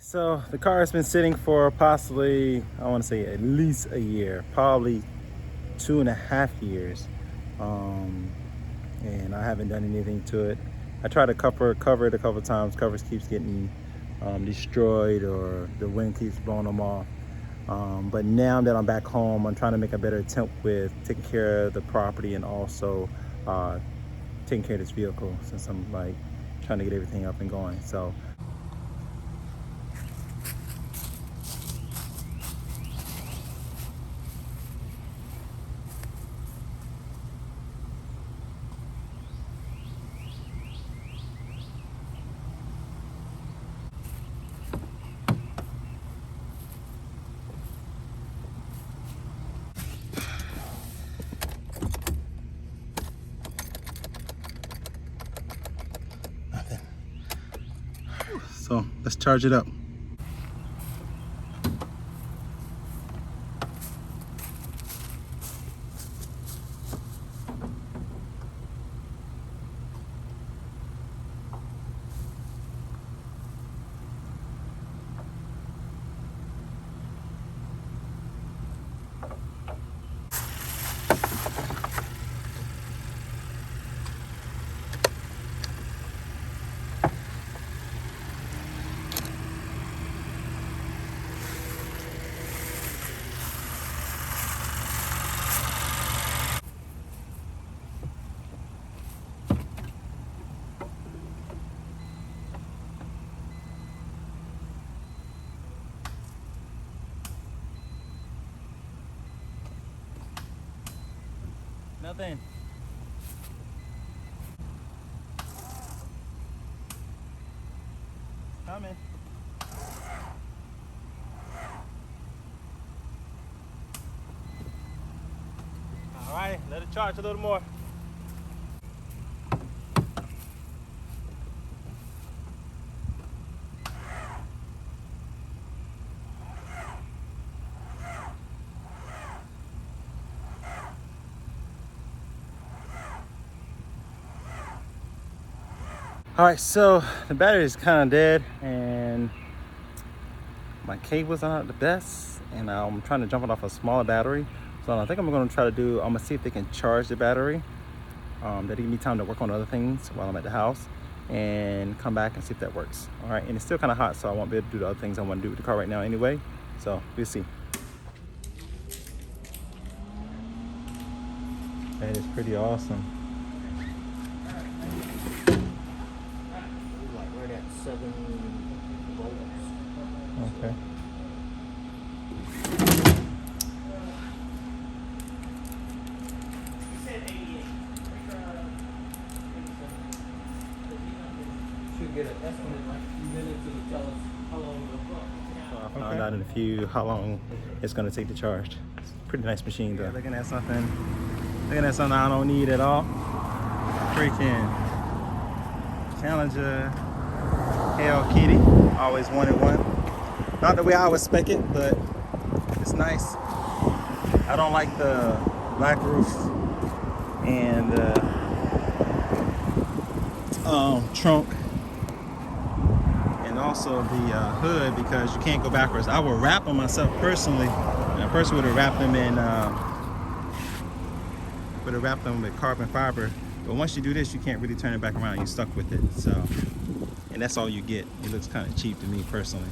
So the car has been sitting for possibly, I want to say at least a year, probably 2.5 years. And I haven't done anything to it. I tried to cover it a couple of times. Covers keeps getting destroyed, or the wind keeps blowing them off. But now that I'm back home, I'm trying to make a better attempt with taking care of the property and also taking care of this vehicle, since I'm like trying to get everything up and going. So let's charge it up. Nothing. Coming. All right, let it charge a little more. All right, so the battery is kind of dead and my cables are not the best, and I'm trying to jump it off a smaller battery. So I think I'm going to try to do, I'm going to see if they can charge the battery. That'll give me time to work on other things while I'm at the house and come back and see if that works. All right, and it's still kind of hot, so I won't be able to do the other things I want to do with the car right now anyway. So we'll see. That is pretty awesome. Like right at 7 volts. Okay. Should get an estimate in like a few minutes to tell us how long it'll go. So I found out in a few how long it's going to take to charge. It's a pretty nice machine though. Yeah, looking at something I don't need at all. Freaking Challenger Hell Kitty. Always wanted one. Not the way I would spec it, but it's nice. I don't like the black roof and the trunk, and also the hood, because you can't go backwards. I would wrap them myself personally, and I personally would have wrapped them in with carbon fiber. But once you do this, you can't really turn it back around. You're stuck with it. So, and that's all you get. It looks kind of cheap to me personally.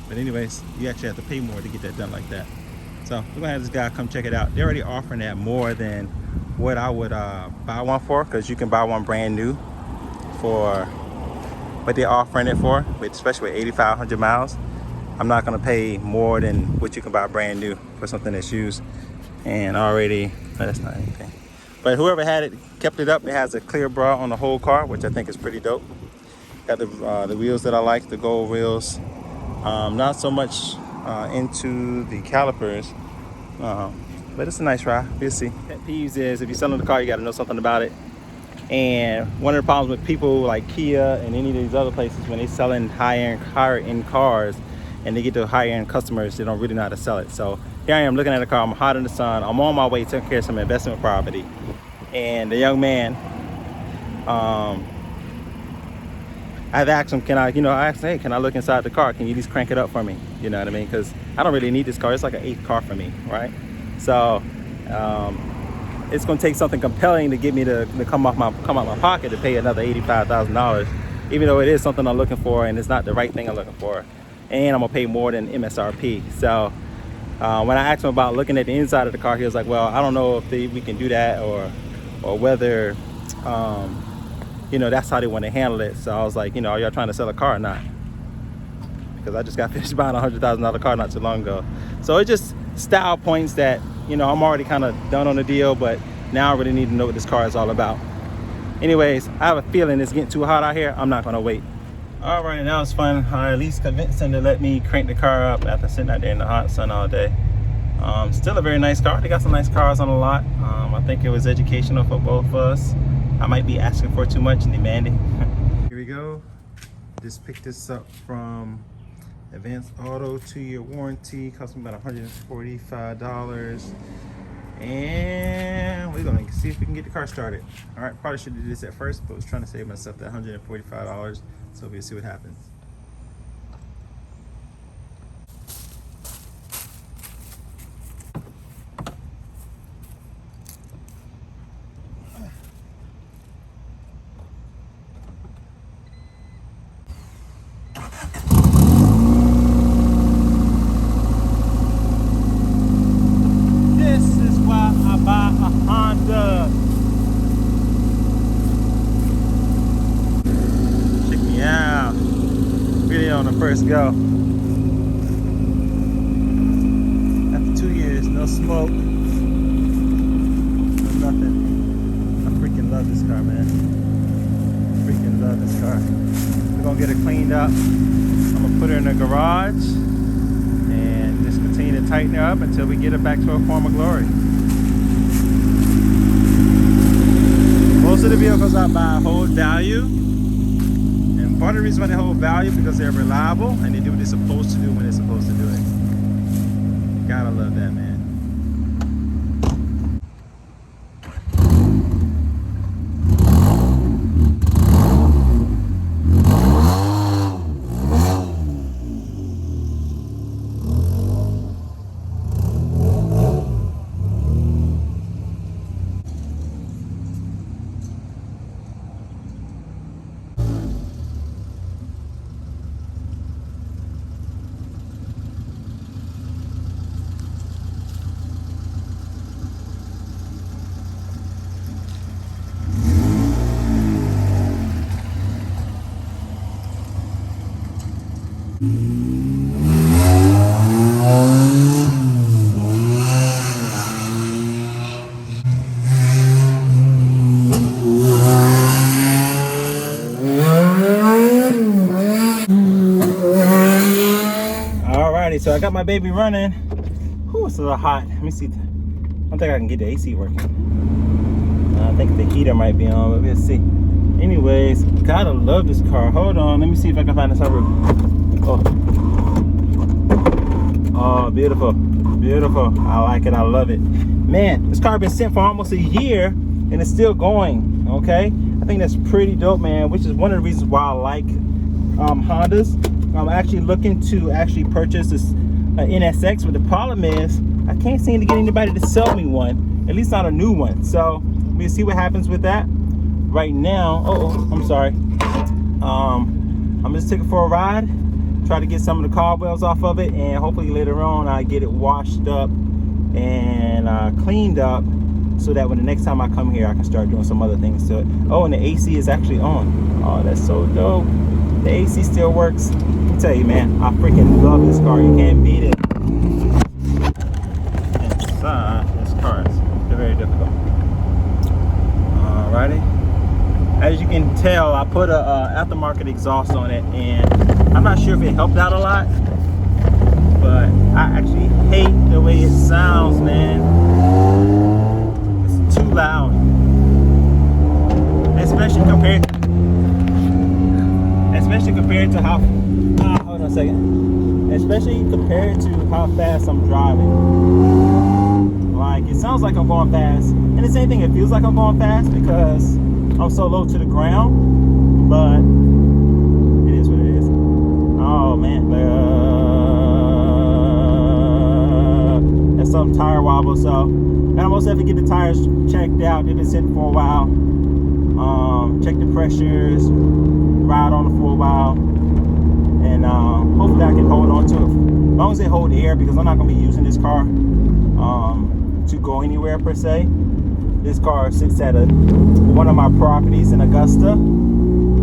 But anyways, you actually have to pay more to get that done like that. So we're gonna have this guy come check it out. They're already offering that more than what I would buy one for, because you can buy one brand new for what they're offering it for, especially with 8,500 miles. I'm not gonna pay more than what you can buy brand new for something that's used and already. No, that's not anything. But whoever had it kept it up. It has a clear bra on the whole car, which I think is pretty dope. Got the wheels that I like, the gold wheels. Not so much into the calipers, but it's a nice ride. We'll see. Pet peeves is if you're selling the car, you got to know something about it. And one of the problems with people like Kia and any of these other places, when they're selling higher end cars and they get to higher end customers, they don't really know how to sell it. So here I am looking at a car. I'm hot in the sun. I'm on my way taking care of some investment property, and the young man I've asked him, I asked him, hey, can I look inside the car? Can you just crank it up for me? You know what I mean? Because I don't really need this car. It's like an 8th car for me, right? So it's going to take something compelling to get me to come out my pocket to pay another $85,000, even though it is something I'm looking for and it's not the right thing I'm looking for. And I'm going to pay more than MSRP. So when I asked him about looking at the inside of the car, he was like, well, I don't know if we can do that or whether that's how they want to handle it. So I was like, are y'all trying to sell a car or not? Because I just got finished buying a $100,000 car not too long ago. So it's just style points that, I'm already kind of done on the deal, but now I really need to know what this car is all about. Anyways, I have a feeling it's getting too hot out here. I'm not going to wait. All right, now it's fun. I at least convinced him to let me crank the car up after sitting out there in the hot sun all day. Still a very nice car. They got some nice cars on the lot. I think it was educational for both of us. I might be asking for too much and demanding. Here we go. Just picked this up from Advanced Auto, 2-year warranty. Cost me about $145. And we're gonna see if we can get the car started. All right, probably should do this at first, but I was trying to save myself that $145. So we'll see what happens. On the first go. After 2 years, no smoke, no nothing. I freaking love this car, man. Freaking love this car. We're gonna get it cleaned up. I'm gonna put her in the garage and just continue to tighten her up until we get it back to her former glory. Most of the vehicles I buy hold value. Part of the reason why they hold value because they're reliable and they do what they're supposed to do when they're supposed to do it. Gotta love that, man. So I got my baby running. Whew, it's a little hot. Let me see. I don't think I can get the AC working. I think the heater might be on, but we'll see. Anyways, gotta love this car. Hold on, let me see if I can find the sunroof. Oh, beautiful, beautiful. I like it, I love it. Man, this car been sent for almost a year and it's still going, okay? I think that's pretty dope, man, which is one of the reasons why I like Hondas. I'm actually looking to purchase this NSX, but the problem is I can't seem to get anybody to sell me one, at least not a new one. So we'll see what happens with that. Right now, I'm sorry. I'm just taking it for a ride, try to get some of the cobwebs off of it, and hopefully later on I get it washed up and cleaned up so that when the next time I come here I can start doing some other things to it. Oh, and the AC is actually on. Oh, that's so dope. The AC still works. Let me tell you, man, I freaking love this car. You can't beat it. Inside this car is very difficult. Alrighty. As you can tell, I put a aftermarket exhaust on it, and I'm not sure if it helped out a lot, but I actually hate the way it sounds, man. It's too loud, especially compared to how hold on a second. Especially compared to how fast I'm driving. Like, it sounds like I'm going fast, and the same thing, it feels like I'm going fast because I'm so low to the ground, but some tire wobble. So, and I'm most definitely get the tires checked out. They've been sitting for a while. Check the pressures, ride on it for a while, and hopefully I can hold on to it as long as they hold air, because I'm not going to be using this car to go anywhere per se. This car sits at one of my properties in Augusta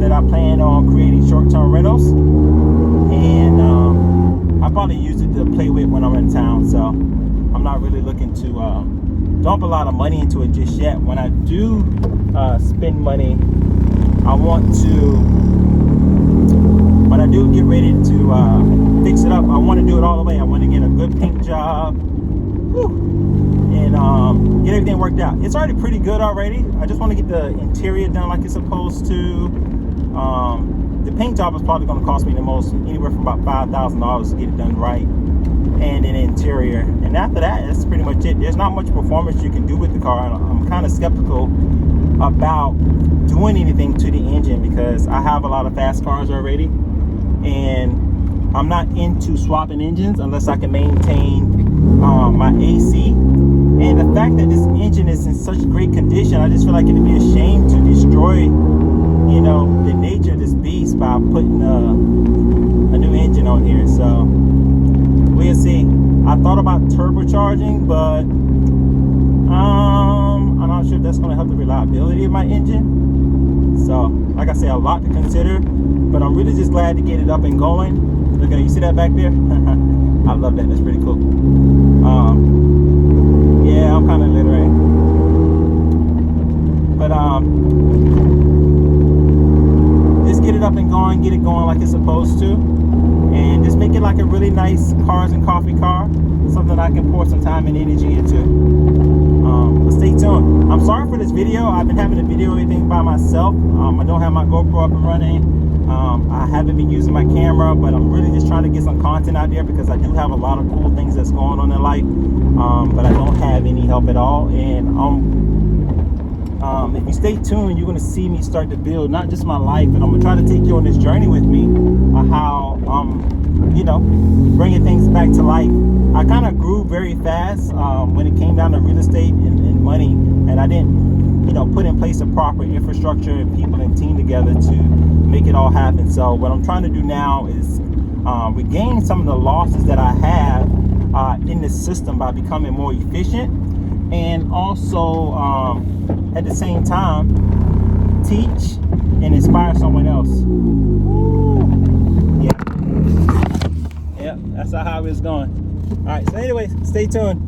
that I plan on creating short-term rentals, and I probably use it to play with when I'm in town. So I'm not really looking to dump a lot of money into it just yet. When I do spend money, I want to, when I do get ready to fix it up, I want to do it all the way. I want to get a good paint job, and get everything worked out. It's already pretty good already. I just want to get the interior done like it's supposed to. The paint job is probably going to cost me the most, anywhere from about $5,000 to get it done right, and an interior. And after that, that's pretty much it. There's not much performance you can do with the car. I'm kind of skeptical about doing anything to the engine because I have a lot of fast cars already, and I'm not into swapping engines unless I can maintain my AC. And the fact that this engine is in such great condition, I just feel like it'd be a shame to destroy, you know, the nature of this beast by putting a new engine on here. So we'll see. I thought about turbocharging, but I'm not sure if that's going to help the reliability of my engine. So like I say, a lot to consider, but I'm really just glad to get it up and going. Look at it, you see that back there? I love that. That's pretty cool. Yeah, I'm kind of illiterate, but just get it up and going, get it going like it's supposed to, and just make it like a really nice cars and coffee car, something I can pour some time and energy into. But stay tuned. I'm sorry for this video. I've been having to video everything by myself. I don't have my GoPro up and running. I haven't been using my camera, but I'm really just trying to get some content out there because I do have a lot of cool things that's going on in life, but I don't have any help at all. And if you stay tuned, you're going to see me start to build not just my life, and I'm going to try to take you on this journey with me on how you know, bringing things back to life. I kind of grew very fast when it came down to real estate and money, and I didn't, you know, put in place a proper infrastructure and people and team together to make it all happen. So what I'm trying to do now is regain some of the losses that I have in this system by becoming more efficient, and also at the same time teach and inspire someone else. Yeah, that's how it's going. All right, so anyways, stay tuned.